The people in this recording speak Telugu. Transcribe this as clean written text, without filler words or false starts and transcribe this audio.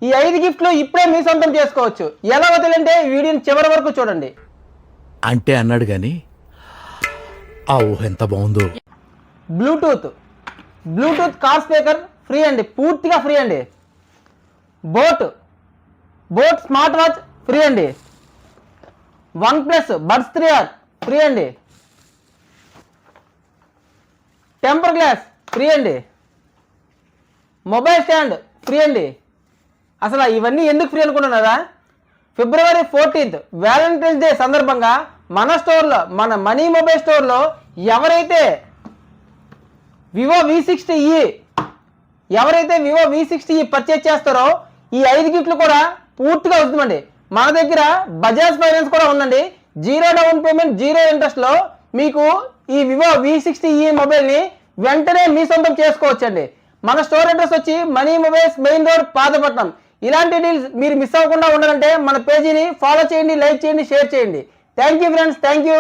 ఈ 5 గిఫ్ట్లు ఇప్పుడే మీ సొంతం చేసుకోవచ్చు. ఎలా వదిలేంటే వీడియోని చివరి వరకు చూడండి. అంటే అన్నాడు కానీ ఆ ఊహ ఎంత బాగుందో. బ్లూటూత్ కార్ స్పీకర్ ఫ్రీ అండి, పూర్తిగా ఫ్రీ అండి. బోట్ స్మార్ట్ వాచ్ ఫ్రీ అండి. OnePlus బడ్స్ 3R ఫ్రీ అండి. టెంపర్ గ్లాస్ ఫ్రీ అండి. మొబైల్ స్టాండ్ ఫ్రీ అండి. అసలు ఇవన్నీ ఎందుకు ఫ్రీ అనుకుంటున్నారా? February 14th వ్యాలంటైన్స్ డే సందర్భంగా మన స్టోర్లో, మన మనీ మొబైల్ స్టోర్లో ఎవరైతే వివో V60e పర్చేజ్ చేస్తారో ఈ 5 గిఫ్ట్లు కూడా పూర్తిగా వస్తుందండి. మన దగ్గర బజాజ్ ఫైనాన్స్ కూడా ఉందండి. 0 డౌన్ పేమెంట్ 0 ఇంట్రెస్ట్లో మీకు ఈ వివో V60e మొబైల్ని వెంటనే మీ సొంతం చేసుకోవచ్చండి. మన స్టోర్ అడ్రస్ వచ్చి money mobiles main road Pathapatnam. ఇలాంటి డీల్స్ మీరు మిస్ అవ్వకుండా ఉండాలంటే మన పేజీని ఫాలో చేయండి, లైక్ చేయండి, షేర్ చేయండి. Thank you friends, thank you.